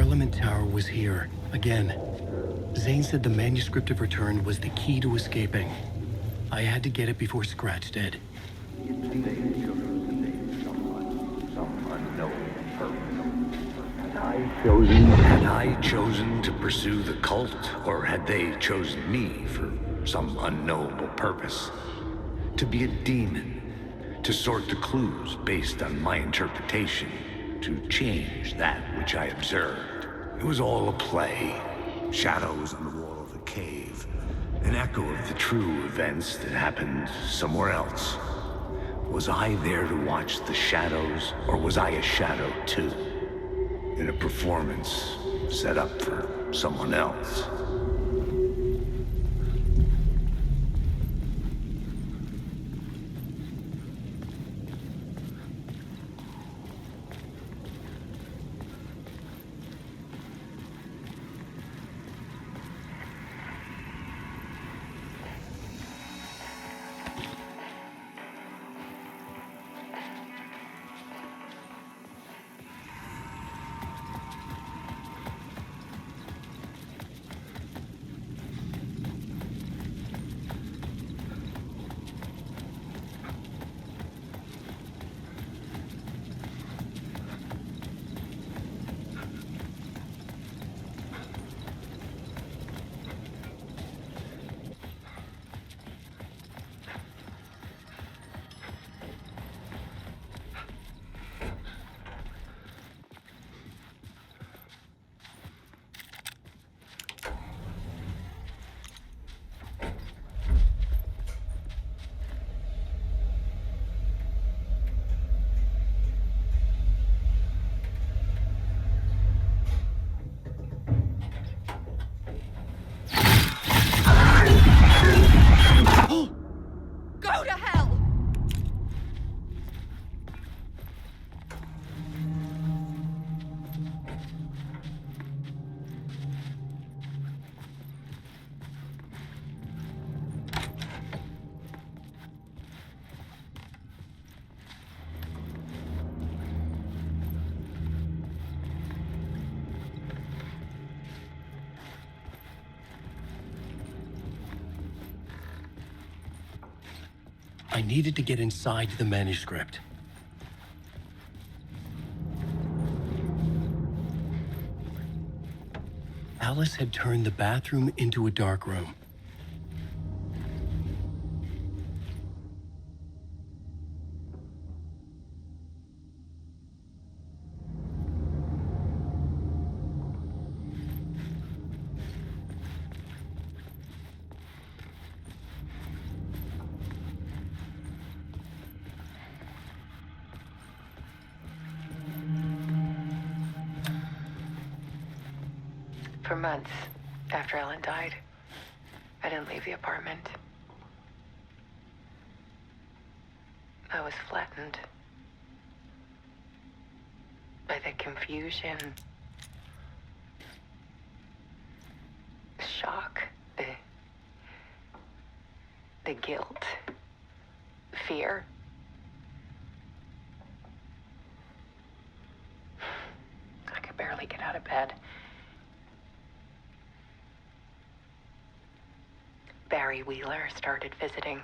Parliament Tower was here, again. Zane said the manuscript of return was the key to escaping. I had to get it before Scratch did. Had I chosen to pursue the cult, or had they chosen me for some unknowable purpose? To be a demon, to sort the clues based on my interpretation, to change that which I observed. It was all a play. Shadows on the wall of the cave. An echo of the true events that happened somewhere else. Was I there to watch the shadows, or was I a shadow too? In a performance set up for someone else. Go to hell! I needed to get inside the manuscript. Alice had turned the bathroom into a dark room. For months after Ellen died, I didn't leave the apartment. I was flattened by the confusion, the shock, the guilt, fear. I could barely get out of bed. Barry Wheeler started visiting.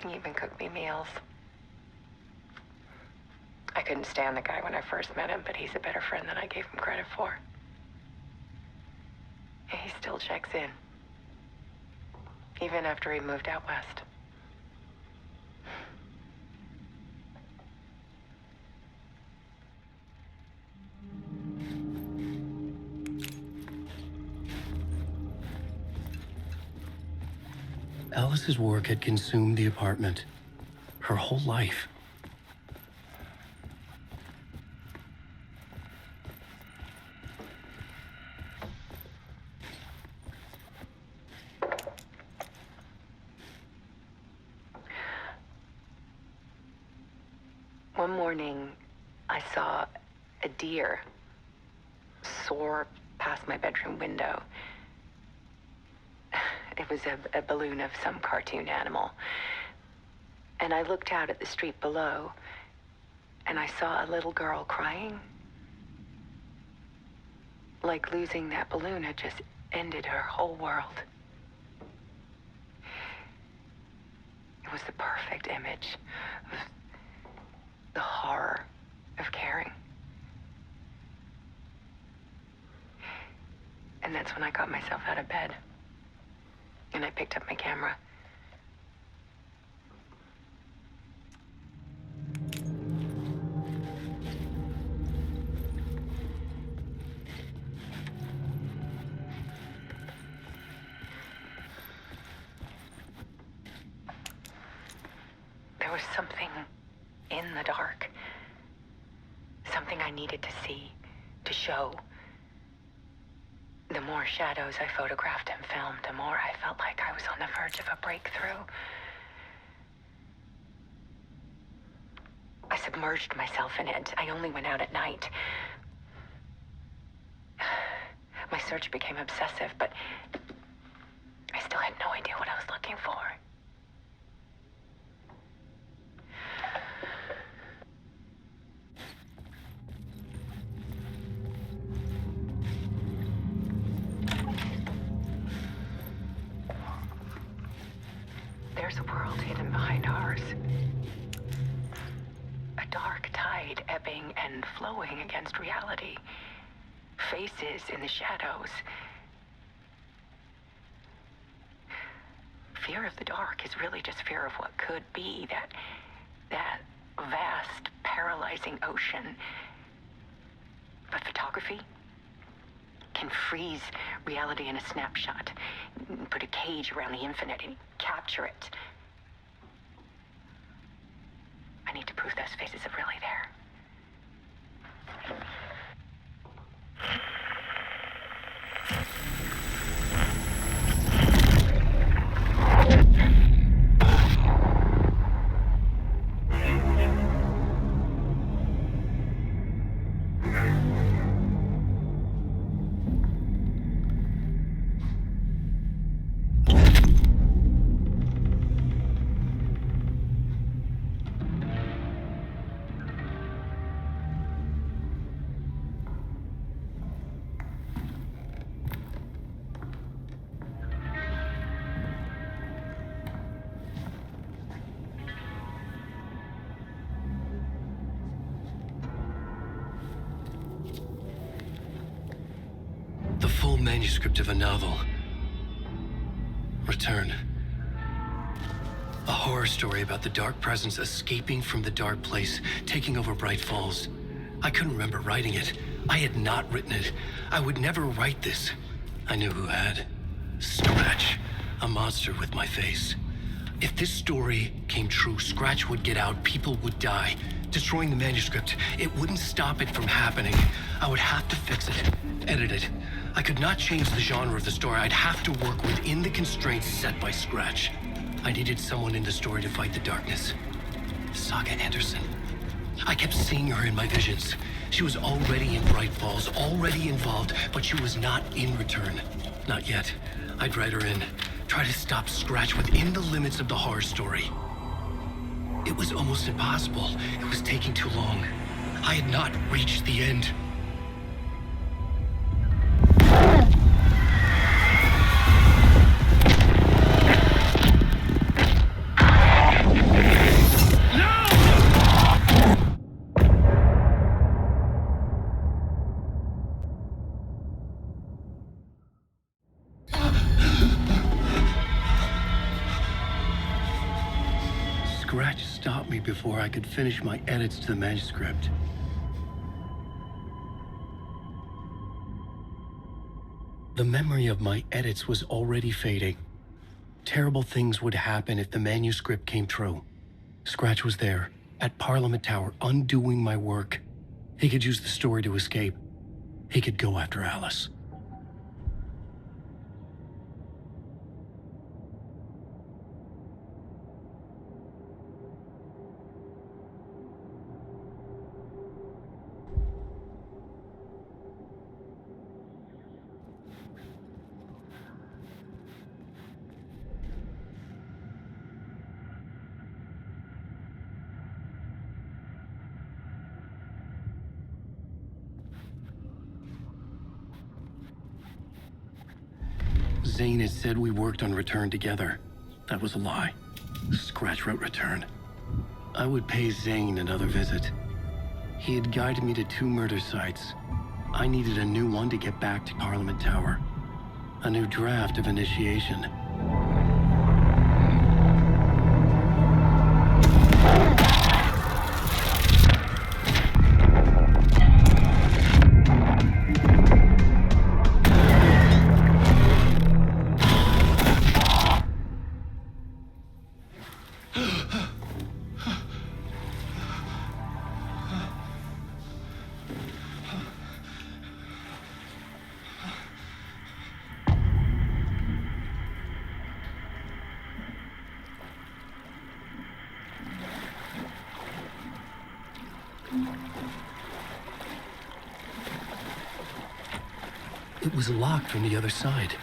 He even cooked me meals. I couldn't stand the guy when I first met him, but he's a better friend than I gave him credit for. And he still checks in, even after he moved out west. Alice's work had consumed the apartment. Her whole life. One morning, I saw a deer soar past my bedroom window. It was a balloon of some cartoon animal. And I looked out at the street below, and I saw a little girl crying. Like losing that balloon had just ended her whole world. It was the perfect image of the horror of caring. And that's when I got myself out of bed. And I picked up my camera. There was something in the dark. Something I needed to see, to show. The more shadows I photographed and filmed, the more I felt like I was on the verge of a breakthrough. I submerged myself in it. I only went out at night. My search became obsessive, but I still had no idea what I was looking for. There's a world hidden behind ours. A dark tide ebbing and flowing against reality. Faces in the shadows. Fear of the dark is really just fear of what could be, that vast, paralyzing ocean. But photography can freeze reality in a snapshot, put a cage around the infinite and capture it. I need to prove those faces are really there. The full manuscript of a novel. Return. A horror story about the dark presence escaping from the dark place, taking over Bright Falls. I couldn't remember writing it. I had not written it. I would never write this. I knew who had. Scratch. A monster with my face. If this story came true, Scratch would get out, people would die. Destroying the manuscript, it wouldn't stop it from happening. I would have to fix it, edit it. I could not change the genre of the story. I'd have to work within the constraints set by Scratch. I needed someone in the story to fight the darkness. Saga Anderson. I kept seeing her in my visions. She was already in Bright Falls, already involved, but she was not in Return. Not yet. I'd write her in. Try to stop Scratch within the limits of the horror story. It was almost impossible. It was taking too long. I had not reached the end. Scratch stopped me before I could finish my edits to the manuscript. The memory of my edits was already fading. Terrible things would happen if the manuscript came true. Scratch was there, at Parliament Tower, undoing my work. He could use the story to escape. He could go after Alice. Zane had said we worked on Return together. That was a lie. Scratch wrote Return. I would pay Zane another visit. He had guided me to 2 murder sites. I needed a new one to get back to Parliament Tower. A new draft of Initiation. It was locked from the other side.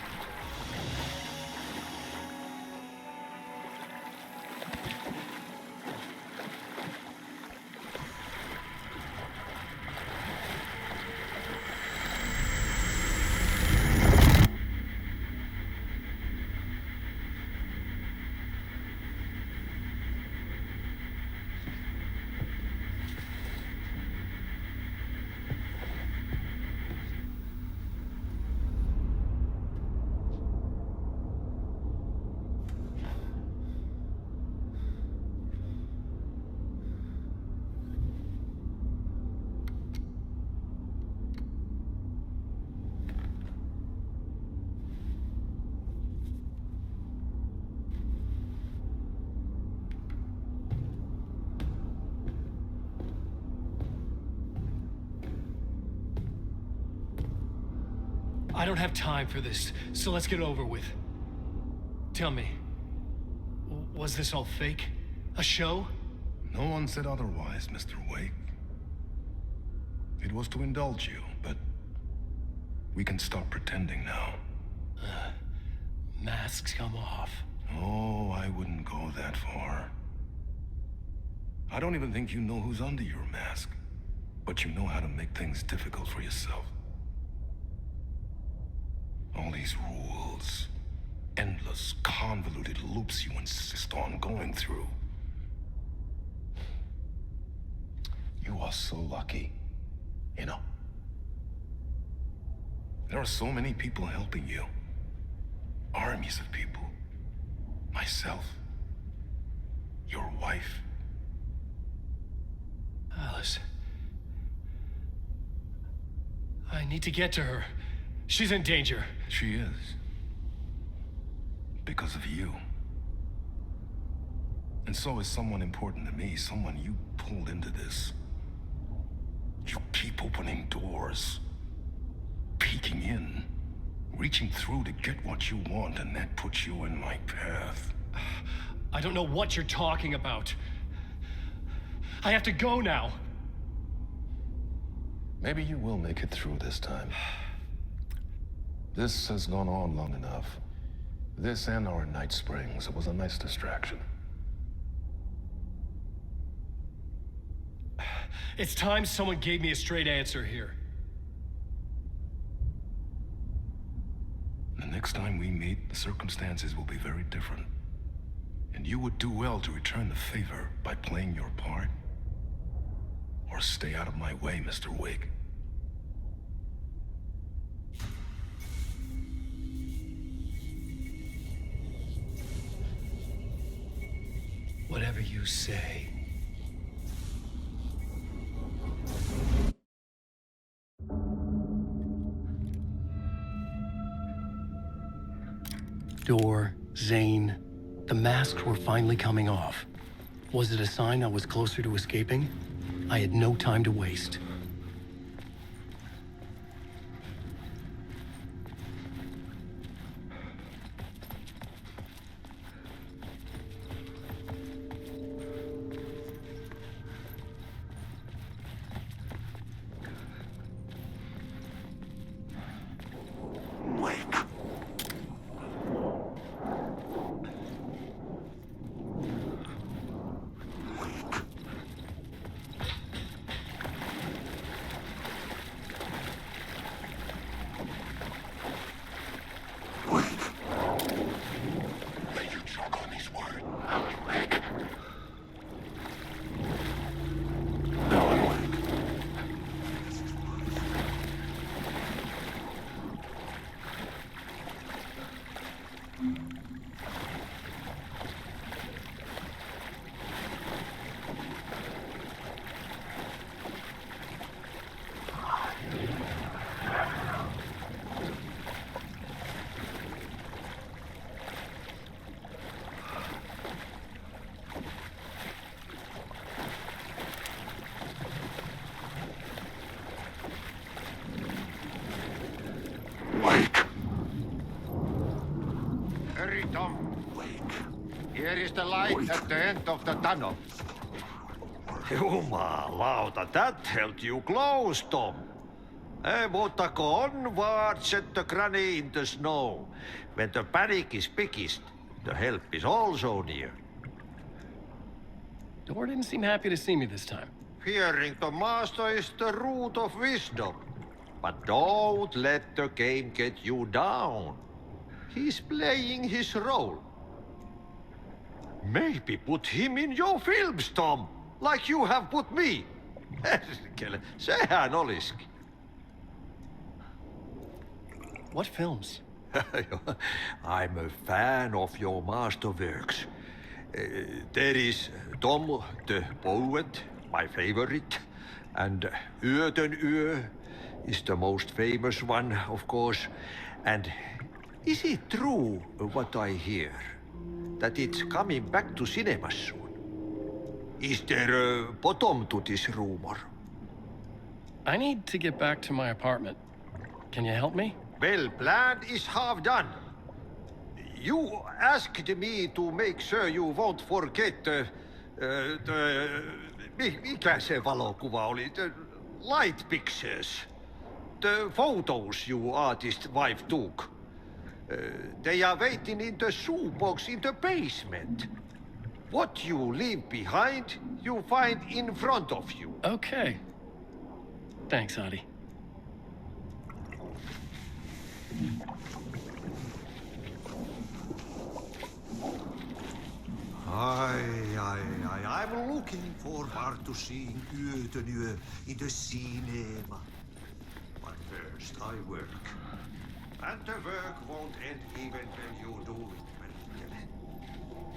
I don't have time for this, so let's get it over with. Tell me, was this all fake? A show? No one said otherwise, Mr. Wake. It was to indulge you, but we can stop pretending now. Masks come off. Oh, I wouldn't go that far. I don't even think you know who's under your mask, but you know how to make things difficult for yourself. All these rules, endless, convoluted loops you insist on going through. You are so lucky, you know. There are so many people helping you. Armies of people. Myself. Your wife. Alice. I need to get to her. She's in danger. She is. Because of you. And so is someone important to me, someone you pulled into this. You keep opening doors, peeking in, reaching through to get what you want, and that puts you in my path. I don't know what you're talking about. I have to go now. Maybe you will make it through this time. This has gone on long enough. This and our Night Springs. It was a nice distraction. It's time someone gave me a straight answer here. The next time we meet, the circumstances will be very different. And you would do well to return the favor by playing your part. Or stay out of my way, Mr. Wake. Whatever you say. Door, Zane, the masks were finally coming off. Was it a sign I was closer to escaping? I had no time to waste. at the end of the tunnel. Jumalauta, that held you close, Tom. Mutta go onward, set the granny in the snow. When the panic is biggest, the help is also near. Door didn't seem happy to see me this time. Fearing the master is the root of wisdom. But don't let the game get you down. He's playing his role. Maybe put him in your films, Tom, like you have put me. Herkele, sehän olisikin. What films? I'm a fan of your masterworks. There is Tom the Poet, my favorite, and Yöten Yö is the most famous one, of course. And is it true what I hear? That it's coming back to cinemas soon? Is there a bottom to this rumor? I need to get back to my apartment. Can you help me? Well, plan is half done. You asked me to make sure you won't forget mikä se valokuva oli? The light pictures. The photos you artist wife took. They are waiting in the shoebox in the basement. What you leave behind, you find in front of you. Okay. Thanks, Adi. I'm looking forward to seeing Yöten Yö in the cinema. But first I work. And the work won't end even when you do it,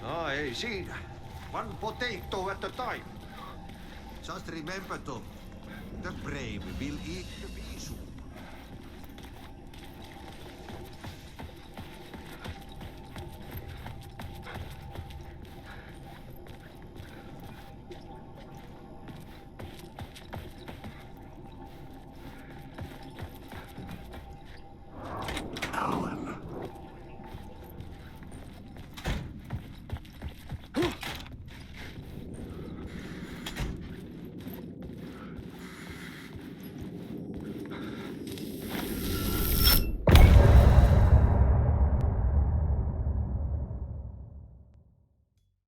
well. Ei siinä. One potato at a time. Just remember, Tom, the brave will eat the meat.